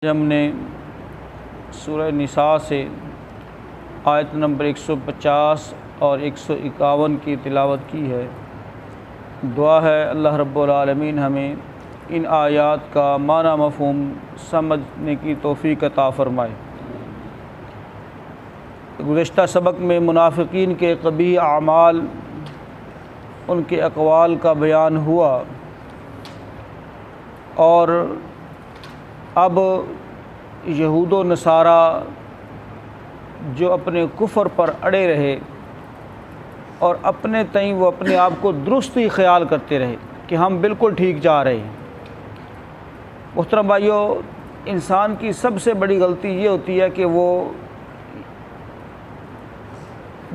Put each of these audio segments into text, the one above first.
ہم نے سورہ نساء سے آیت نمبر 150 اور 151 کی تلاوت کی ہے۔ دعا ہے اللہ رب العالمین ہمیں ان آیات کا معنی مفہوم سمجھنے کی توفیق عطا فرمائے۔ گزشتہ سبق میں منافقین کے قبیح اعمال، ان کے اقوال کا بیان ہوا، اور اب یہود و نصارہ جو اپنے کفر پر اڑے رہے اور اپنے تئیں وہ اپنے آپ کو درست ہی خیال کرتے رہے کہ ہم بالکل ٹھیک جا رہے ہیں۔ محترم بھائیو، انسان کی سب سے بڑی غلطی یہ ہوتی ہے کہ وہ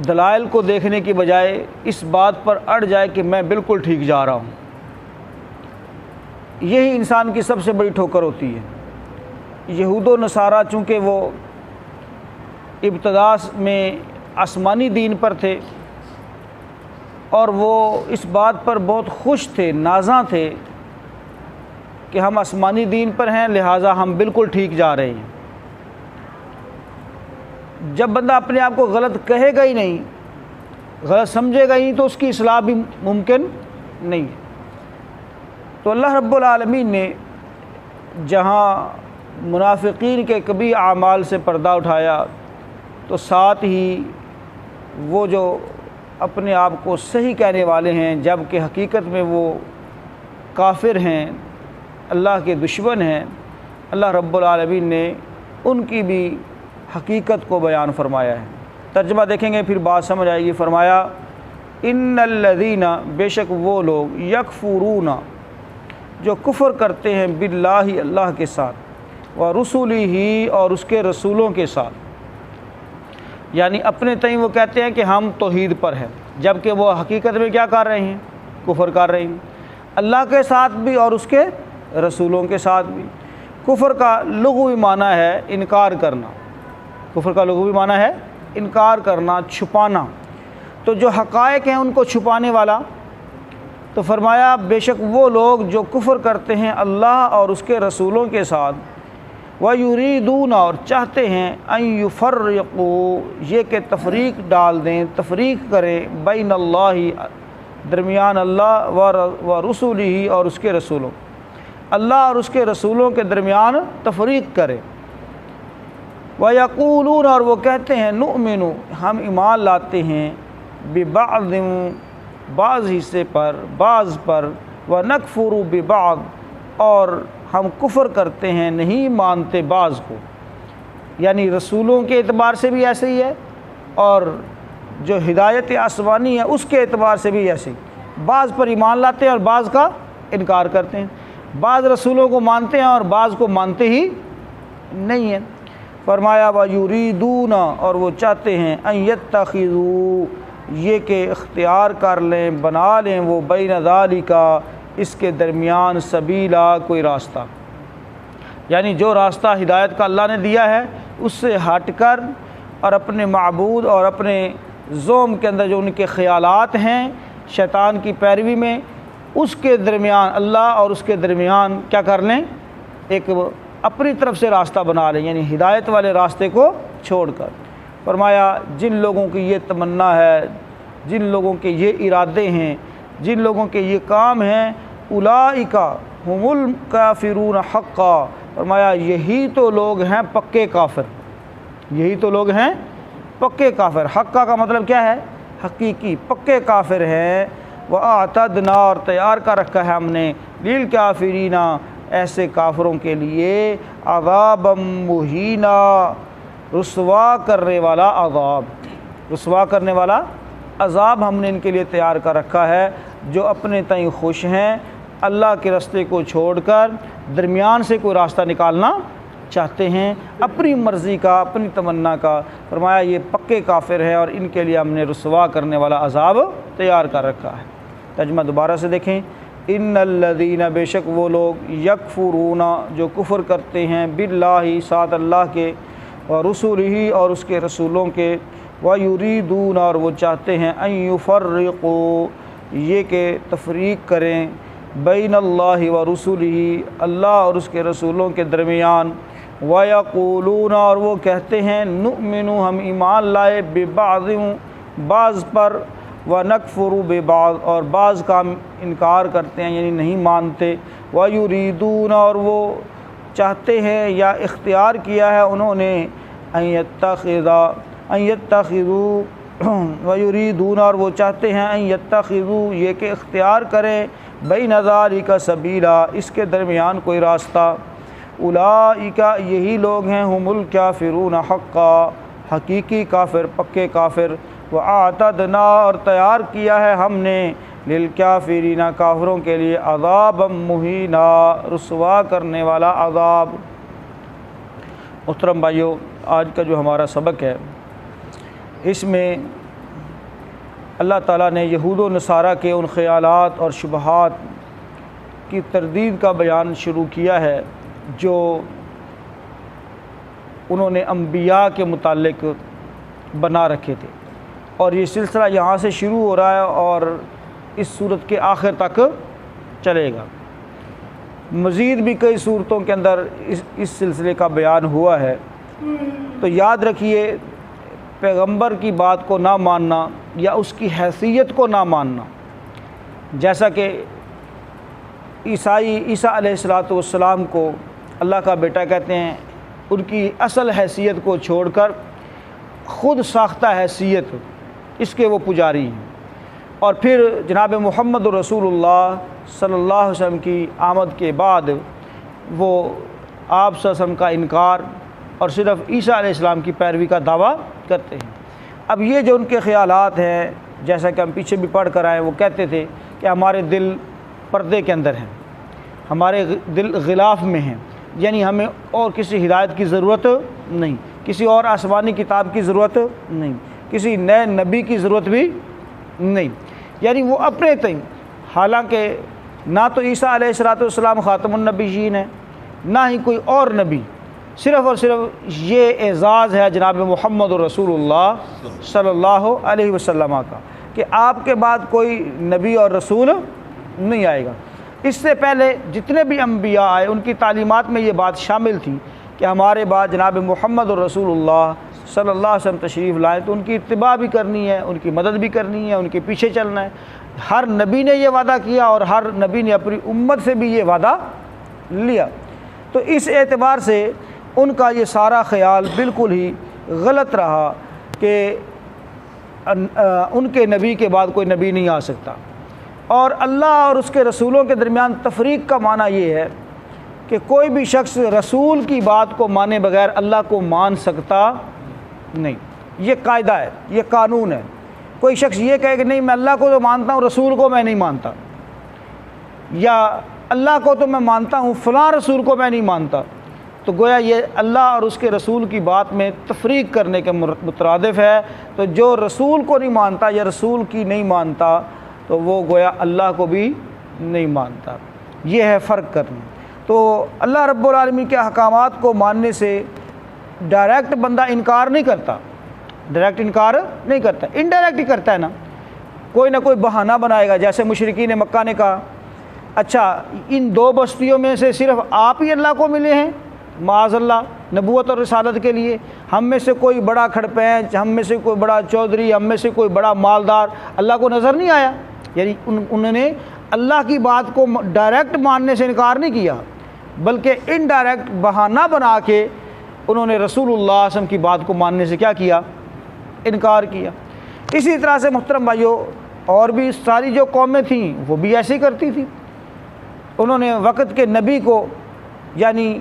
دلائل کو دیکھنے کی بجائے اس بات پر اڑ جائے کہ میں بالکل ٹھیک جا رہا ہوں۔ یہی انسان کی سب سے بڑی ٹھوکر ہوتی ہے۔ یہود و نصارہ چونکہ وہ ابتدا میں آسمانی دین پر تھے اور وہ اس بات پر بہت خوش تھے، نازاں تھے کہ ہم آسمانی دین پر ہیں، لہٰذا ہم بالکل ٹھیک جا رہے ہیں۔ جب بندہ اپنے آپ کو غلط کہے گا ہی نہیں، غلط سمجھے گا ہی نہیں، تو اس کی اصلاح بھی ممکن نہیں۔ تو اللہ رب العالمین نے جہاں منافقین کے کبھی اعمال سے پردہ اٹھایا، تو ساتھ ہی وہ جو اپنے آپ کو صحیح کہنے والے ہیں جبکہ حقیقت میں وہ کافر ہیں، اللہ کے دشمن ہیں، اللہ رب العالمین نے ان کی بھی حقیقت کو بیان فرمایا ہے۔ ترجمہ دیکھیں گے پھر بات سمجھ آئے گی۔ فرمایا ان الذین، بے شک وہ لوگ، یکفرون، جو کفر کرتے ہیں، باللہ، اللہ کے ساتھ، ورسولہ، اور اس کے رسولوں کے ساتھ، یعنی اپنے تئیں وہ کہتے ہیں کہ ہم توحید پر ہیں جبکہ وہ حقیقت میں کیا کر رہے ہیں؟ کفر کر رہے ہیں، اللہ کے ساتھ بھی اور اس کے رسولوں کے ساتھ بھی۔ کفر کا لغوی معنی ہے انکار کرنا، کفر کا لغوی معنی ہے انکار کرنا، چھپانا۔ تو جو حقائق ہیں ان کو چھپانے والا، تو فرمایا بے شک وہ لوگ جو کفر کرتے ہیں اللہ اور اس کے رسولوں کے ساتھ، وَيُرِيدُونَ، اور چاہتے ہیں، أَن يُفَرِّقُوا، یہ کہ تفریق ڈال دیں، تفریق کریں، بین اللہ، درمیان اللہ، ورسولہ، اور اس کے رسولوں، اللہ اور اس کے رسولوں کے درمیان تفریق کریں۔ وَيَقُولُونَ، اور وہ کہتے ہیں، نُؤْمِنُ، ہم ایمان لاتے ہیں، بِبَعْضٍ، بعض حصے پر، بعض پر، وَنَكْفُرُ بِبَعْضٍ، اور ہم کفر کرتے ہیں، نہیں مانتے بعض کو، یعنی رسولوں کے اعتبار سے بھی ایسے ہی ہے اور جو ہدایت آسمانی ہے اس کے اعتبار سے بھی ایسے ہی، بعض پر ایمان لاتے ہیں اور بعض کا انکار کرتے ہیں، بعض رسولوں کو مانتے ہیں اور بعض کو مانتے ہی نہیں ہیں۔ فرمایا وَيُرِيدُونَ، اور وہ چاہتے ہیں، أَن يَتَّخِذُوا، یہ کہ اختیار کر لیں، بنا لیں، وہ بین ذالک، اس کے درمیان، سبیلا، کوئی راستہ، یعنی جو راستہ ہدایت کا اللہ نے دیا ہے اس سے ہٹ کر اور اپنے معبود اور اپنے ذوم کے اندر جو ان کے خیالات ہیں شیطان کی پیروی میں، اس کے درمیان، اللہ اور اس کے درمیان کیا کر لیں؟ ایک اپنی طرف سے راستہ بنا لیں، یعنی ہدایت والے راستے کو چھوڑ کر۔ فرمایا جن لوگوں کی یہ تمنا ہے، جن لوگوں کے یہ ارادے ہیں، جن لوگوں کے یہ کام ہیں، اولئک ھم الکافرون حقا، فرمایا یہی تو لوگ ہیں پکے کافر، یہی تو لوگ ہیں پکے کافر۔ حقا کا مطلب کیا ہے؟ حقیقی، پکے کافر ہیں۔ وَأَعْتَدْنَا، اور تیار کر رکھا ہے ہم نے، لِلْكَافِرِينَ، ایسے کافروں کے لیے، عذابًا مہینا، رسوا کرنے والا عذاب، رسوا کرنے والا عذاب ہم نے ان کے لیے تیار کر رکھا ہے، جو اپنے تئیں خوش ہیں، اللہ کے راستے کو چھوڑ کر درمیان سے کوئی راستہ نکالنا چاہتے ہیں، اپنی مرضی کا، اپنی تمنا کا۔ فرمایا یہ پکے کافر ہیں اور ان کے لیے ہم نے رسوا کرنے والا عذاب تیار کر رکھا ہے۔ ترجمہ دوبارہ سے دیکھیں، ان الذین، بے شک وہ لوگ، یکفرون، جو کفر کرتے ہیں، باللہ، ساتھ اللہ کے، ورسولہ، اور اس کے رسولوں کے، وَيُرِيدُونَ، اور وہ چاہتے ہیں، أن يُفَرِّقُوا، یہ کہ تفریق کریں، بین اللہ و رسولہ، اللہ اور اس کے رسولوں کے درمیان، وَيَقُولُونَ اور وہ کہتے ہیں نُؤْمِنُ ہم ایمان لائے بِبَعْضٍ بعض پر وَنَكْفُرُ بِبَعْضٍ اور بعض کا انکار کرتے ہیں یعنی نہیں مانتے وَيُرِيدُونَ اور وہ چاہتے ہیں یا اختیار کیا ہے انہوں نے أَن يَتَّخِذُوا وَيُرِيدُونَ اور وہ چاہتے ہیں أَن يَتَّخِذُوا یہ کہ اختیار کریں بَيْنَ ذَلِكَ سَبِيلًا اس کے درمیان کوئی راستہ اولئک یہی لوگ ہیں ہم الکافرون حقا حقیقی کافر پکے کافر وَأَعْتَدْنَا اور تیار کیا ہے ہم نے للکافرین کافروں کے لیے عذابا مہینا رسوا کرنے والا عذاب۔ محترم بھائیو، آج کا جو ہمارا سبق ہے اس میں اللہ تعالیٰ نے یہود و نصارہ کے ان خیالات اور شبہات کی تردید کا بیان شروع کیا ہے جو انہوں نے انبیاء کے متعلق بنا رکھے تھے، اور یہ سلسلہ یہاں سے شروع ہو رہا ہے اور اس صورت کے آخر تک چلے گا۔ مزید بھی کئی صورتوں کے اندر اس سلسلے کا بیان ہوا ہے۔ تو یاد رکھیے، پیغمبر کی بات کو نہ ماننا یا اس کی حیثیت کو نہ ماننا، جیسا کہ عیسیٰ علیہ السلام کو اللہ کا بیٹا کہتے ہیں، ان کی اصل حیثیت کو چھوڑ کر خود ساختہ حیثیت اس کے وہ پجاری ہیں، اور پھر جناب محمد رسول اللہ صلی اللہ علیہ وسلم کی آمد کے بعد وہ آپ صلی اللہ علیہ وسلم کا انکار اور صرف عیسیٰ علیہ السلام کی پیروی کا دعویٰ کرتے ہیں۔ اب یہ جو ان کے خیالات ہیں، جیسا کہ ہم پیچھے بھی پڑھ کر آئے، وہ کہتے تھے کہ ہمارے دل پردے کے اندر ہیں، ہمارے دل غلاف میں ہیں، یعنی ہمیں اور کسی ہدایت کی ضرورت نہیں، کسی اور آسمانی کتاب کی ضرورت نہیں، کسی نئے نبی کی ضرورت بھی نہیں، یعنی وہ اپنے تئیں، حالانکہ نہ تو عیسیٰ علیہ السلام خاتم النبیین ہے، نہ ہی کوئی اور نبی، صرف اور صرف یہ اعزاز ہے جناب محمد رسول اللہ صلی اللہ علیہ وسلم کا کہ آپ کے بعد کوئی نبی اور رسول نہیں آئے گا۔ اس سے پہلے جتنے بھی انبیاء آئے ان کی تعلیمات میں یہ بات شامل تھی کہ ہمارے بعد جناب محمد رسول اللہ صلی اللہ علیہ وسلم تشریف لائیں تو ان کی اتباع بھی کرنی ہے، ان کی مدد بھی کرنی ہے، ان کے پیچھے چلنا ہے۔ ہر نبی نے یہ وعدہ کیا اور ہر نبی نے اپنی امت سے بھی یہ وعدہ لیا۔ تو اس اعتبار سے ان کا یہ سارا خیال بالکل ہی غلط رہا کہ ان کے نبی کے بعد کوئی نبی نہیں آ سکتا، اور اللہ اور اس کے رسولوں کے درمیان تفریق کا معنی یہ ہے کہ کوئی بھی شخص رسول کی بات کو مانے بغیر اللہ کو مان سکتا نہیں۔ یہ قاعدہ ہے، یہ قانون ہے۔ کوئی شخص یہ کہے کہ نہیں میں اللہ کو تو مانتا ہوں، رسول کو میں نہیں مانتا، یا اللہ کو تو میں مانتا ہوں فلاں رسول کو میں نہیں مانتا، تو گویا یہ اللہ اور اس کے رسول کی بات میں تفریق کرنے کے مترادف ہے۔ تو جو رسول کو نہیں مانتا یا رسول کی نہیں مانتا تو وہ گویا اللہ کو بھی نہیں مانتا۔ یہ ہے فرق کرنا۔ تو اللہ رب العالمین کے احکامات کو ماننے سے ڈائریکٹ بندہ انکار نہیں کرتا، ڈائریکٹ انکار نہیں کرتا، انڈائریکٹ ہی کرتا ہے نا، کوئی نہ کوئی بہانہ بنائے گا۔ جیسے مشرکین مکہ نے کہا اچھا ان دو بستیوں میں سے صرف آپ ہی اللہ کو ملے ہیں معاذ اللہ نبوت اور رسالت کے لیے، ہم میں سے کوئی بڑا کھڑپینچ، ہم میں سے کوئی بڑا چودھری، ہم میں سے کوئی بڑا مالدار اللہ کو نظر نہیں آیا۔ یعنی انہوں نے اللہ کی بات کو ڈائریکٹ ماننے سے انکار نہیں کیا، بلکہ انڈائریکٹ بہانہ بنا کے انہوں نے رسول اللہ صلی اللہ علیہ وسلم کی بات کو ماننے سے کیا کیا؟ انکار کیا۔ اسی طرح سے محترم بھائیو، اور بھی ساری جو قومیں تھیں وہ بھی ایسے ہی کرتی تھیں۔ انہوں نے وقت کے نبی کو یعنی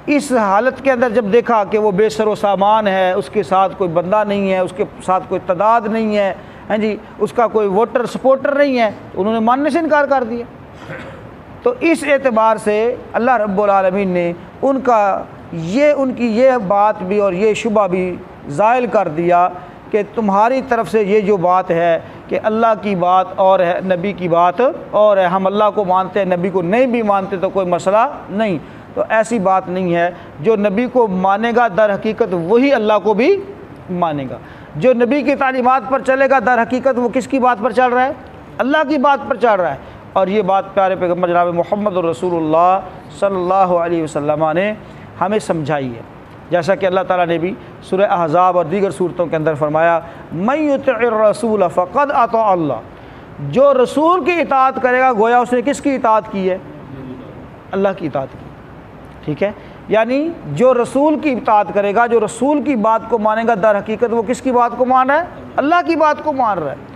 اس حالت کے اندر جب دیکھا کہ وہ بے سر و سامان ہے، اس کے ساتھ کوئی بندہ نہیں ہے، اس کے ساتھ کوئی تعداد نہیں ہے، ہاں جی، اس کا کوئی ووٹر سپورٹر نہیں ہے، انہوں نے ماننے سے انکار کر دیا۔ تو اس اعتبار سے اللہ رب العالمین نے ان کی یہ بات بھی اور یہ شبہ بھی زائل کر دیا کہ تمہاری طرف سے یہ جو بات ہے کہ اللہ کی بات اور ہے، نبی کی بات اور ہے، ہم اللہ کو مانتے ہیں نبی کو نہیں بھی مانتے تو کوئی مسئلہ نہیں، تو ایسی بات نہیں ہے۔ جو نبی کو مانے گا در حقیقت وہی اللہ کو بھی مانے گا۔ جو نبی کی تعلیمات پر چلے گا در حقیقت وہ کس کی بات پر چل رہا ہے؟ اللہ کی بات پر چل رہا ہے۔ اور یہ بات پیارے پیغمبر جناب محمد رسول اللہ صلی اللہ علیہ وسلم نے ہمیں سمجھائی ہے، جیسا کہ اللہ تعالیٰ نے بھی سورہ احزاب اور دیگر صورتوں کے اندر فرمایا من یطع الرسول فقد اطاع اللہ، جو رسول کی اطاعت کرے گا گویا اس نے کس کی اطاعت کی ہے؟ اللہ کی اطاعت کی، ٹھیک ہے؟ یعنی جو رسول کی اطاعت کرے گا، جو رسول کی بات کو مانے گا، در حقیقت وہ کس کی بات کو مان رہا ہے؟ اللہ کی بات کو مان رہا ہے۔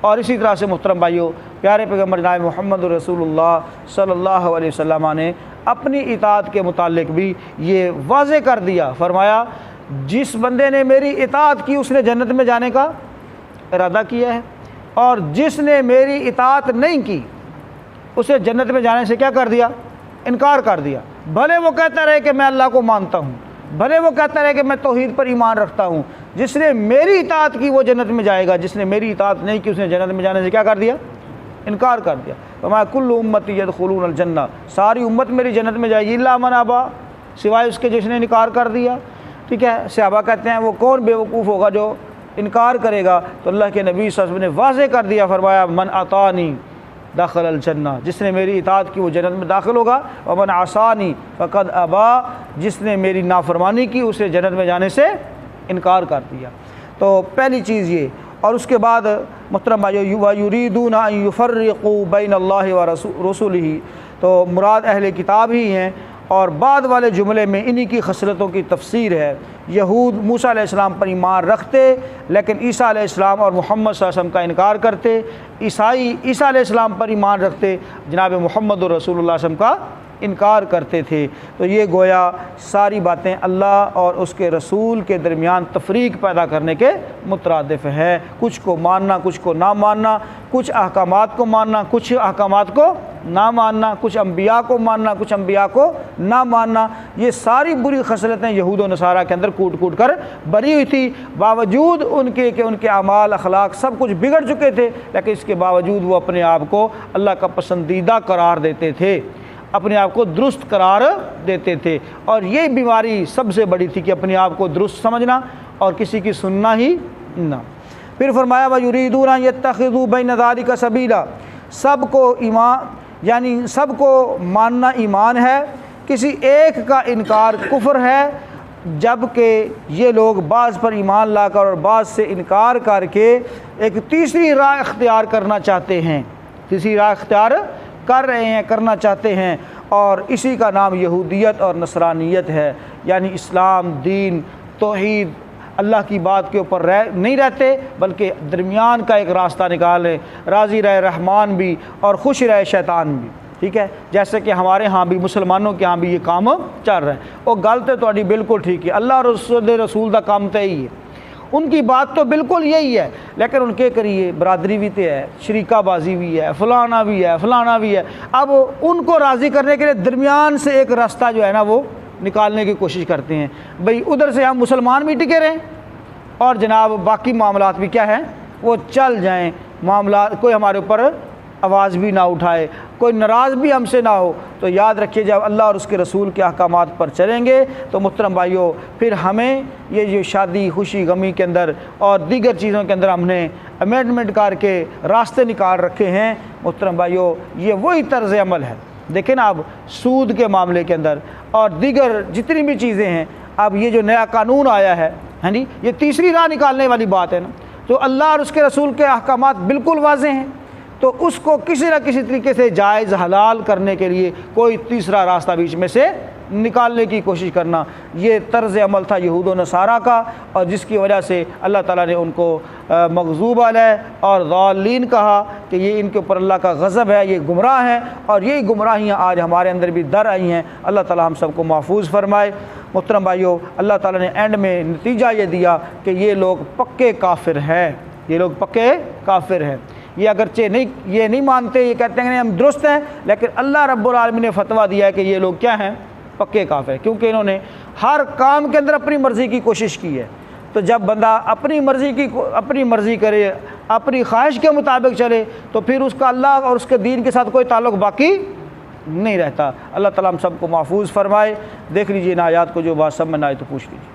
اور اسی طرح سے محترم بھائیو، پیارے پیغمبر جناب محمد رسول اللہ صلی اللہ علیہ وسلم نے اپنی اطاعت کے متعلق بھی یہ واضح کر دیا، فرمایا جس بندے نے میری اطاعت کی اس نے جنت میں جانے کا ارادہ کیا ہے، اور جس نے میری اطاعت نہیں کی اسے جنت میں جانے سے کیا کر دیا؟ انکار کر دیا۔ بھلے وہ کہتا رہے کہ میں اللہ کو مانتا ہوں، بھلے وہ کہتا رہے کہ میں توحید پر ایمان رکھتا ہوں، جس نے میری اطاعت کی وہ جنت میں جائے گا، جس نے میری اطاعت نہیں کی اس نے جنت میں جانے سے کیا کر دیا؟ انکار کر دیا۔ فرمایا کل امتی یدخلون الجنہ، ساری امت میری جنت میں جائے گی الا من ابا، سوائے اس کے جس نے انکار کر دیا، ٹھیک ہے؟ صحابہ کہتے ہیں وہ کون بیوقوف ہوگا جو انکار کرے گا؟ تو اللہ کے نبی صلی اللہ علیہ وسلم نے واضح کر دیا، فرمایا من اطاعنی دخل الجنہ، جس نے میری اطاعت کی وہ جنت میں داخل ہوگا، ومن عصانی فقد ابا، جس نے میری نافرمانی کی اسے جنت میں جانے سے انکار کر دیا۔ تو پہلی چیز یہ، اور اس کے بعد محترم بھائیو وَيُرِيدُونَ أَن يُفَرِّقُوا بَيْنَ اللَّهِ وَرَسُولِهِ، تو مراد اہل کتاب ہی ہیں، اور بعد والے جملے میں انہی کی خصلتوں کی تفسیر ہے۔ یہود موسیٰ علیہ السلام پر ایمان رکھتے لیکن عیسیٰ علیہ السلام اور محمد صلی اللہ علیہ وسلم کا انکار کرتے، عیسائی عیسیٰ علیہ السلام پر ایمان رکھتے، جناب محمد رسول اللہ صلی اللہ علیہ وسلم کا انکار کرتے تھے۔ تو یہ گویا ساری باتیں اللہ اور اس کے رسول کے درمیان تفریق پیدا کرنے کے مترادف ہے، کچھ کو ماننا کچھ کو نہ ماننا، کچھ احکامات کو ماننا کچھ احکامات کو نہ ماننا، کچھ انبیاء کو ماننا کچھ انبیاء کو نہ ماننا، یہ ساری بری خصلتیں یہود و نصارہ کے اندر کوٹ کوٹ کر بری ہوئی تھی، باوجود ان کے کہ ان کے اعمال اخلاق سب کچھ بگڑ چکے تھے، لیکن اس کے باوجود وہ اپنے آپ کو اللہ کا پسندیدہ قرار دیتے تھے، اپنے آپ کو درست قرار دیتے تھے، اور یہ بیماری سب سے بڑی تھی کہ اپنے آپ کو درست سمجھنا اور کسی کی سننا ہی نہ۔ پھر فرمایا وَيُرِيدُونَ أَن يَتَّخِذُوا بَيْنَ ذَلِكَ سَبِيلًا، سب کو ایمان یعنی سب کو ماننا ایمان ہے، کسی ایک کا انکار کفر ہے، جبکہ یہ لوگ بعض پر ایمان لا کر اور بعض سے انکار کر کے ایک تیسری راہ اختیار کرنا چاہتے ہیں، تیسری راہ اختیار کر رہے ہیں، کرنا چاہتے ہیں، اور اسی کا نام یہودیت اور نصرانیت ہے، یعنی اسلام دین توحید اللہ کی بات کے اوپر نہیں رہتے بلکہ درمیان کا ایک راستہ نکالے، راضی رہے رحمان بھی اور خوش رہے شیطان بھی، ٹھیک ہے؟ جیسے کہ ہمارے ہاں بھی مسلمانوں کے ہاں بھی یہ کام چل رہا ہے، وہ گل تو تہاڈی بالکل ٹھیک ہے، اللہ رسول دا کام تو یہی ہے، ان کی بات تو بالکل یہی ہے، لیکن ان کے کریے برادری بھی تو ہے، شریکہ بازی بھی ہے، فلانا بھی ہے، فلانا بھی ہے، اب ان کو راضی کرنے کے لیے درمیان سے ایک راستہ جو ہے نا وہ نکالنے کی کوشش کرتے ہیں، بھئی ادھر سے ہم مسلمان بھی ٹکے رہیں اور جناب باقی معاملات بھی کیا ہیں وہ چل جائیں، معاملات کوئی ہمارے اوپر آواز بھی نہ اٹھائے، کوئی ناراض بھی ہم سے نہ ہو۔ تو یاد رکھیے جب اللہ اور اس کے رسول کے احکامات پر چلیں گے تو محترم بھائیوں پھر ہمیں یہ جو شادی خوشی غمی کے اندر اور دیگر چیزوں کے اندر ہم نے امینڈمنٹ کر کے راستے نکال رکھے ہیں، محترم بھائیوں یہ وہی طرز عمل ہے۔ دیکھیں نا اب سود کے معاملے کے اندر اور دیگر جتنی بھی چیزیں ہیں، اب یہ جو نیا قانون آیا ہے ہاں جی، یہ تیسری راہ نکالنے والی بات ہے نا، تو اللہ اور اس کے رسول کے احکامات بالکل واضح ہیں، تو اس کو کسی نہ کسی طریقے سے جائز حلال کرنے کے لیے کوئی تیسرا راستہ بیچ میں سے نکالنے کی کوشش کرنا، یہ طرز عمل تھا یہود و نصارہ کا، اور جس کی وجہ سے اللہ تعالیٰ نے ان کو مغضوب علیہ اور ضالین کہا کہ یہ ان کے اوپر اللہ کا غضب ہے، یہ گمراہ ہیں، اور یہی گمراہیاں آج ہمارے اندر بھی در آئی ہیں۔ اللہ تعالیٰ ہم سب کو محفوظ فرمائے۔ محترم بھائیوں اللہ تعالیٰ نے اینڈ میں نتیجہ یہ دیا کہ یہ لوگ پکے کافر ہیں، یہ لوگ پکے کافر ہیں، یہ اگرچہ یہ نہیں مانتے، یہ کہتے ہیں ہم درست ہیں، لیکن اللہ رب العالمین نے فتویٰ دیا ہے کہ یہ لوگ کیا ہیں پکے کافر ہیں، کیونکہ انہوں نے ہر کام کے اندر اپنی مرضی کی کوشش کی ہے۔ تو جب بندہ اپنی مرضی کرے، اپنی خواہش کے مطابق چلے، تو پھر اس کا اللہ اور اس کے دین کے ساتھ کوئی تعلق باقی نہیں رہتا۔ اللہ تعالیٰ ہم سب کو محفوظ فرمائے۔ دیکھ لیجیے ان آیات کو جو بات سب میں نہ آئے تو پوچھ لیجیے۔